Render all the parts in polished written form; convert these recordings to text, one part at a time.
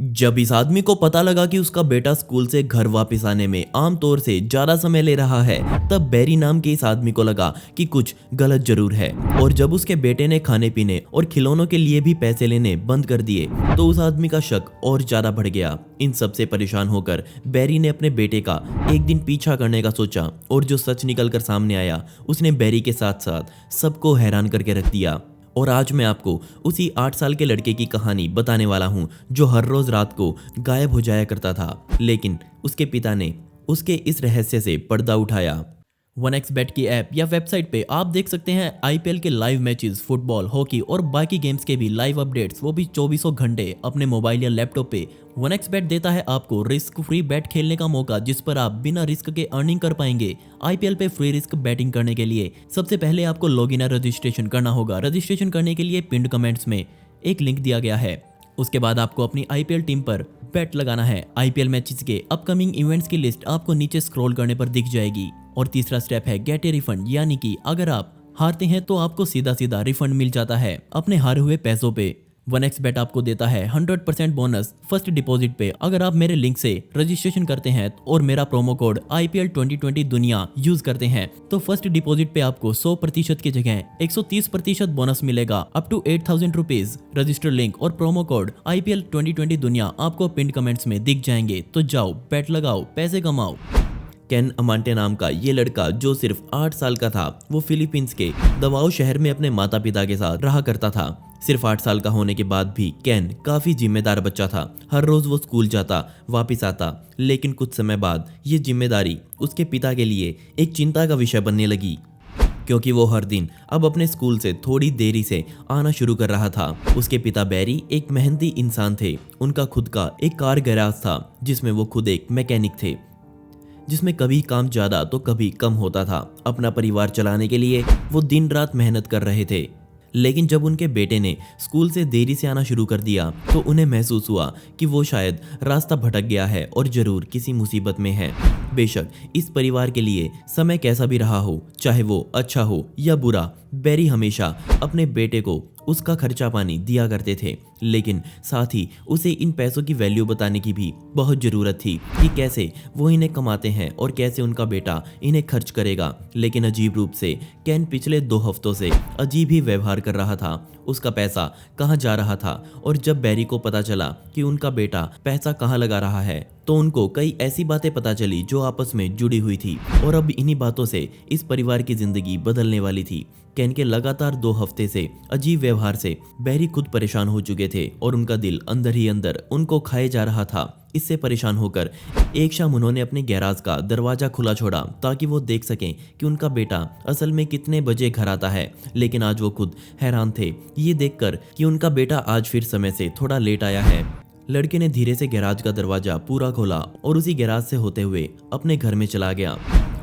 जब इस आदमी को पता लगा कि उसका बेटा स्कूल से घर वापस आने में आमतौर से ज्यादा समय ले रहा है, तब बैरी नाम के इस आदमी को लगा कि कुछ गलत जरूर है। और जब उसके बेटे ने खाने पीने और खिलौनों के लिए भी पैसे लेने बंद कर दिए, तो उस आदमी का शक और ज्यादा बढ़ गया। इन सब से परेशान होकर बैरी ने अपने बेटे का एक दिन पीछा करने का सोचा, और जो सच निकल कर सामने आया उसने बैरी के साथ साथ सबको हैरान करके रख दिया। और आज मैं आपको उसी 8 साल के लड़के की कहानी बताने वाला हूं, जो हर रोज रात को गायब हो जाया करता था, लेकिन उसके पिता ने उसके इस रहस्य से पर्दा उठाया। 1xBet की ऐप या वेबसाइट पे आप देख सकते हैं आईपीएल के लाइव मैचेस, फुटबॉल, हॉकी और बाकी गेम्स के भी लाइव अपडेट्स, वो भी 24 घंटे अपने मोबाइल या लैपटॉप पे। 1xBet देता है आपको रिस्क फ्री बैट खेलने का मौका, जिस पर आप बिना रिस्क के अर्निंग कर पाएंगे। आईपीएल पे फ्री रिस्क बैटिंग करने के लिए सबसे पहले आपको लॉगिन या रजिस्ट्रेशन करना होगा। रजिस्ट्रेशन करने के लिए पिंड कमेंट्स में एक लिंक दिया गया है। उसके बाद आपको अपनी आईपीएल टीम पर बेट लगाना है। आईपीएल मैचेस के अपकमिंग इवेंट्स की लिस्ट आपको नीचे स्क्रॉल करने पर दिख जाएगी। और तीसरा स्टेप है गेट ए रिफंड, यानी कि अगर आप हारते हैं तो आपको सीधा सीधा रिफंड मिल जाता है अपने हारे हुए पैसों पे। 1xBet आपको देता है 100% बोनस फर्स्ट डिपॉजिट पे, अगर आप मेरे लिंक से रजिस्ट्रेशन करते हैं और मेरा प्रोमो कोड IPL 2020 दुनिया यूज करते हैं, तो फर्स्ट डिपॉजिट पे आपको 100% की जगह 130% बोनस मिलेगा, up to 8,000 rupees. Register link और प्रोमो कोड IPL 2020 दुनिया आपको पिन कमेंट्स में दिख जाएंगे। तो जाओ, बैट लगाओ, पैसे कमाओ। केन अमांटे नाम का ये लड़का, जो सिर्फ 8 साल का था, वो फिलीपींस के दवाओ शहर में अपने माता पिता के साथ रहा करता था। सिर्फ 8 साल का होने के बाद भी केन काफी जिम्मेदार बच्चा था। हर रोज वो स्कूल जाता, वापस आता, लेकिन कुछ समय बाद ये जिम्मेदारी उसके पिता के लिए एक चिंता का विषय बनने लगी, क्योंकि वो हर दिन अब अपने स्कूल से थोड़ी देरी से आना शुरू कर रहा था। उसके पिता बैरी एक मेहनती इंसान थे। उनका खुद का एक कार गैराज था, जिसमें वो खुद एक मैकेनिक थे, जिसमें कभी काम ज्यादा तो कभी कम होता था। अपना परिवार चलाने के लिए वो दिन रात मेहनत कर रहे थे। लेकिन जब उनके बेटे ने स्कूल से देरी से आना शुरू कर दिया, तो उन्हें महसूस हुआ कि वो शायद रास्ता भटक गया है और जरूर किसी मुसीबत में है। बेशक इस परिवार के लिए समय कैसा भी रहा हो, चाहे वो अच्छा हो या बुरा, बैरी हमेशा अपने बेटे को उसका खर्चा पानी दिया करते थे। लेकिन साथ ही उसे इन पैसों की वैल्यू बताने की भी बहुत ज़रूरत थी कि कैसे वो इन्हें कमाते हैं और कैसे उनका बेटा इन्हें खर्च करेगा। लेकिन अजीब रूप से केन पिछले 2 हफ्तों से अजीब ही व्यवहार कर रहा था। उसका पैसा कहाँ जा रहा था, और जब बैरी को पता चला कि उनका बेटा पैसा कहाँ लगा रहा है, तो उनको कई ऐसी बातें पता चली जो आपस में जुड़ी हुई थी, और अब इन्हीं बातों से इस परिवार की जिंदगी बदलने वाली थी। केन के लगातार 2 हफ्ते से अजीब व्यवहार से बैरी खुद परेशान हो चुके थे, और उनका दिल अंदर ही अंदर उनको खाए जा रहा था। इससे परेशान होकर एक शाम उन्होंने अपने गैराज का दरवाजा खुला छोड़ा, ताकि वो देख सकें कि उनका बेटा असल में कितने बजे घर आता है। लेकिन आज वो खुद हैरान थे ये देखकर कि उनका बेटा आज फिर समय से थोड़ा लेट आया है। लड़के ने धीरे से गैराज का दरवाजा पूरा खोला और उसी गैराज से होते हुए अपने घर में चला गया।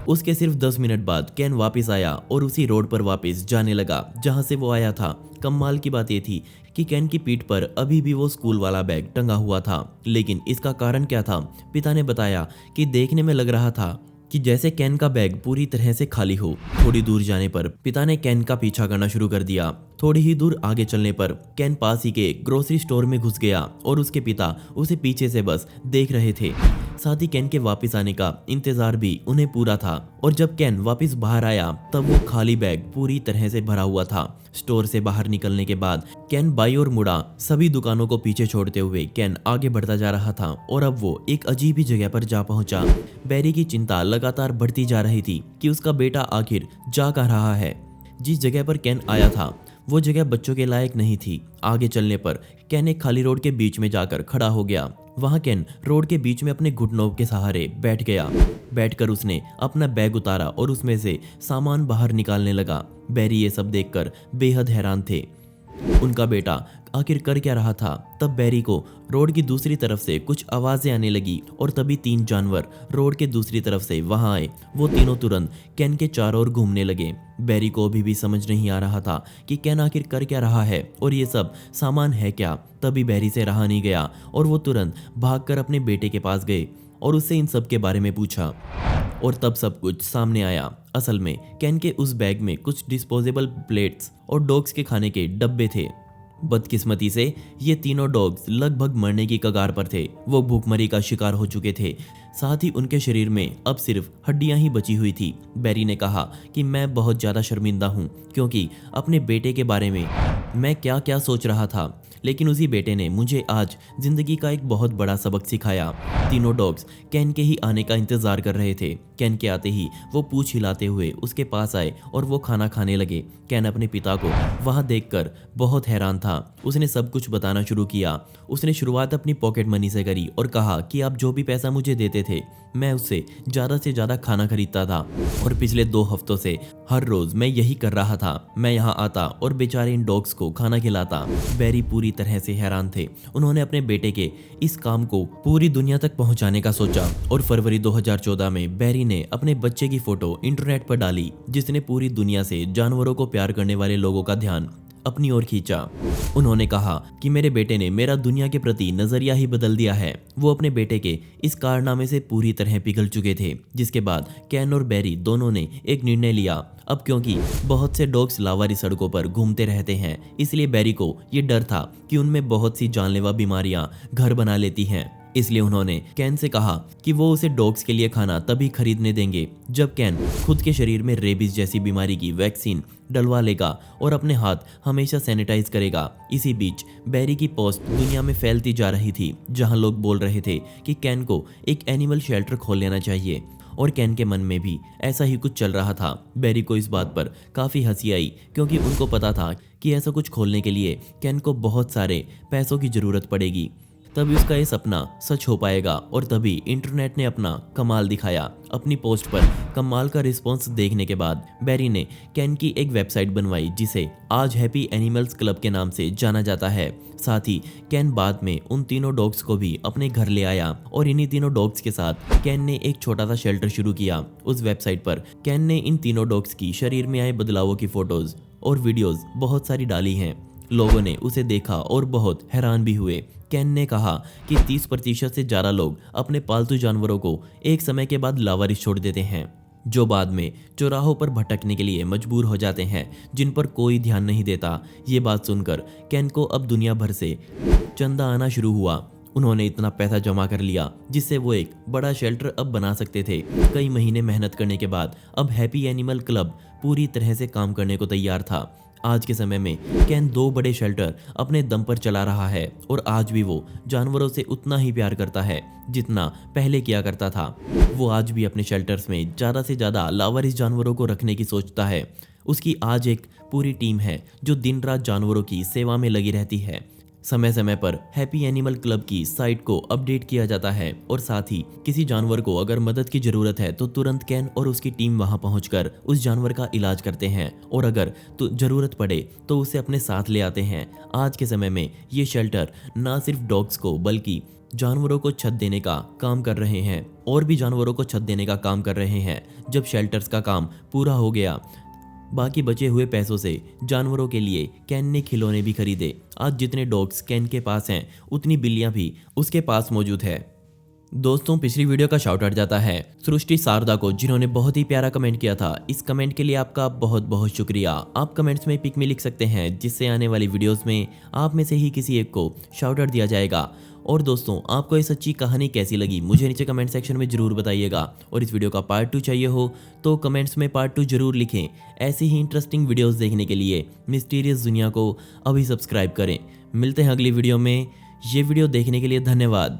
उसके सिर्फ 10 मिनट बाद केन वापस आया और उसी रोड पर वापस जाने लगा जहां से वो आया था। कमाल की बात ये थी कि केन की पीठ पर अभी भी वो स्कूल वाला बैग टंगा हुआ था। लेकिन इसका कारण क्या था? पिता ने बताया कि देखने में लग रहा था कि जैसे केन का बैग पूरी तरह से खाली हो। थोड़ी दूर जाने पर पिता ने केन का पीछा करना शुरू कर दिया। थोड़ी ही दूर आगे चलने पर केन पास ही के ग्रोसरी स्टोर में घुस गया और उसके पिता उसे पीछे से बस देख रहे थे। साथ ही केन के वापस आने का इंतजार भी उन्हें पूरा था, और जब केन वापस बाहर आया तब वो खाली बैग पूरी तरह से भरा हुआ था। स्टोर से बाहर निकलने के बाद केन बाई ओर मुड़ा। सभी दुकानों को पीछे छोड़ते हुए केन आगे बढ़ता जा रहा था, और अब वो एक अजीब ही जगह पर जा पहुंचा। बैरी की चिंता लगातार बढ़ती जा रही थी कि उसका बेटा आखिर जा कहाँ रहा है। जिस जगह पर केन आया था वो जगह बच्चों के लायक नहीं थी। आगे चलने पर केन एक खाली रोड के बीच में जाकर खड़ा हो गया। वहां केन रोड के बीच में अपने घुटनों के सहारे बैठ गया। बैठकर उसने अपना बैग उतारा और उसमें से सामान बाहर निकालने लगा। बैरी ये सब देखकर बेहद हैरान थे। उनका बेटा आखिर कर क्या रहा था? तब बैरी को रोड की दूसरी तरफ से कुछ आवाजें आने लगी, और तभी 3 जानवर रोड के दूसरी तरफ से वहां आए। वो तीनों तुरंत केन के चारों ओर घूमने लगे। बैरी को अभी भी समझ नहीं आ रहा था कि केन आखिर कर क्या रहा है और ये सब सामान है क्या। तभी बैरी से रहा नहीं गया और वो तुरंत भागकर अपने बेटे के पास गए और उससे इन सब के बारे में पूछा। और तब सब कुछ सामने आया। असल में केन के उस बैग में कुछ डिस्पोजेबल प्लेट्स और डॉग्स के खाने के डब्बे थे। बदकिस्मती से ये तीनों डॉग्स लगभग मरने की कगार पर थे। वो भूखमरी का शिकार हो चुके थे, साथ ही उनके शरीर में अब सिर्फ हड्डियां ही बची हुई थी। बैरी ने कहा कि मैं बहुत ज़्यादा शर्मिंदा हूँ, क्योंकि अपने बेटे के बारे में मैं क्या क्या सोच रहा था, लेकिन उसी बेटे ने मुझे आज जिंदगी का एक बहुत बड़ा सबक सिखाया। तीनों डॉग्स कैन के ही आने का इंतजार कर रहे थे। कैन के आते ही वो पूंछ हिलाते हुए उसके पास आए और वो खाना खाने लगे। कैन अपने पिता को वहां देखकर बहुत हैरान था। उसने सब कुछ बताना शुरू किया। उसने शुरुआत अपनी पॉकेट मनी से करी और कहा कि आप जो भी पैसा मुझे देते थे, मैं उससे ज़्यादा से ज़्यादा खाना खरीदता था, और पिछले 2 हफ्तों से हर रोज़ मैं यही कर रहा था। मैं यहाँ आता और बेचारे इन डॉग्स को खाना खिलाता। बैरी पूरी तरह से हैरान थे। उन्होंने अपने बेटे के इस काम को पूरी दुनिया तक पहुंचाने का सोचा, और फरवरी 2014 में बैरी ने अपने बच्चे की फोटो इंटरनेट पर डाली, जिसने पूरी दुनिया से जानवरों को प्यार करने वाले लोगों का ध्यान अपनी ओर खींचा। उन्होंने कहा कि मेरे बेटे ने मेरा दुनिया के प्रति नजरिया ही बदल दिया है। वो अपने बेटे के इस कारनामे से पूरी तरह पिघल चुके थे। जिसके बाद कैन और बैरी दोनों ने एक निर्णय लिया। अब क्योंकि बहुत से डॉग्स लावारी सड़कों पर घूमते रहते हैं, इसलिए बैरी को ये डर था कि उनमें बहुत सी जानलेवा बीमारियां घर बना लेती हैं। इसलिए उन्होंने कैन से कहा कि वो उसे डॉग्स के लिए खाना तभी खरीदने देंगे जब कैन खुद के शरीर में रेबीज जैसी बीमारी की वैक्सीन डलवा लेगा और अपने हाथ हमेशा सैनिटाइज करेगा। इसी बीच बैरी की पोस्ट दुनिया में फैलती जा रही थी, जहां लोग बोल रहे थे कि कैन को एक एनिमल शेल्टर खोल लेना चाहिए, और कैन के मन में भी ऐसा ही कुछ चल रहा था। बैरी को इस बात पर काफ़ी हंसी आई, क्योंकि उनको पता था कि ऐसा कुछ खोलने के लिए कैन को बहुत सारे पैसों की ज़रूरत पड़ेगी। तभी उसका ये सपना सच हो पाएगा, और तभी इंटरनेट ने अपना कमाल दिखाया। अपनी पोस्ट पर कमाल का रिस्पॉन्स देखने के बाद बैरी ने कैन की एक वेबसाइट बनवाई, जिसे आज हैप्पी एनिमल्स क्लब के नाम से जाना जाता है। साथ ही कैन बाद में उन तीनों डॉग्स को भी अपने घर ले आया, और इन्हीं तीनों डॉग्स के साथ कैन ने एक छोटा सा शेल्टर शुरू किया। उस वेबसाइट पर कैन ने इन तीनों डॉग्स की शरीर में आए बदलावों की फोटोज और वीडियोज बहुत सारी डाली हैं। लोगों ने उसे देखा और बहुत हैरान भी हुए। कैन ने कहा कि 30% से ज़्यादा लोग अपने पालतू जानवरों को एक समय के बाद लावारिस छोड़ देते हैं, जो बाद में चौराहों पर भटकने के लिए मजबूर हो जाते हैं, जिन पर कोई ध्यान नहीं देता। ये बात सुनकर कैन को अब दुनिया भर से चंदा आना शुरू हुआ। उन्होंने इतना पैसा जमा कर लिया जिससे वो एक बड़ा शेल्टर अब बना सकते थे। कई महीने मेहनत करने के बाद अब हैप्पी एनिमल क्लब पूरी तरह से काम करने को तैयार था। आज के समय में कैन 2 बड़े शेल्टर अपने दम पर चला रहा है, और आज भी वो जानवरों से उतना ही प्यार करता है जितना पहले किया करता था। वो आज भी अपने शेल्टर्स में ज़्यादा से ज़्यादा लावारिस जानवरों को रखने की सोचता है। उसकी आज एक पूरी टीम है जो दिन रात जानवरों की सेवा में लगी रहती है। समय समय पर हैप्पी एनिमल क्लब की साइट को अपडेट किया जाता है, और साथ ही किसी जानवर को अगर मदद की जरूरत है तो तुरंत कैन और उसकी टीम वहां पहुंचकर उस जानवर का इलाज करते हैं, और अगर तो जरूरत पड़े तो उसे अपने साथ ले आते हैं। आज के समय में ये शेल्टर ना सिर्फ डॉग्स को बल्कि जानवरों को छत देने का काम कर रहे हैं, और भी जानवरों को छत देने का काम कर रहे हैं। जब शेल्टर्स का काम पूरा हो गया, बाकी बचे हुए पैसों से जानवरों के लिए कैन ने खिलौने भी खरीदे। आज जितने डॉग्स कैन के पास हैं, उतनी बिल्लियां भी उसके पास मौजूद है। दोस्तों, पिछली वीडियो का शाउट आउट जाता है सृष्टि शारदा को, जिन्होंने बहुत ही प्यारा कमेंट किया था। इस कमेंट के लिए आपका बहुत बहुत शुक्रिया। आप कमेंट्स में पिक में लिख सकते हैं, जिससे आने वाली वीडियोस में आप में से ही किसी एक को शाउट आउट दिया जाएगा। और दोस्तों, आपको ये सच्ची कहानी कैसी लगी मुझे नीचे कमेंट सेक्शन में जरूर बताइएगा, और इस वीडियो का पार्ट 2 चाहिए हो तो कमेंट्स में पार्ट 2 जरूर लिखें। ऐसी ही इंटरेस्टिंग वीडियोस देखने के लिए मिस्टीरियस दुनिया को अभी सब्सक्राइब करें। मिलते हैं अगली वीडियो में। ये वीडियो देखने के लिए धन्यवाद।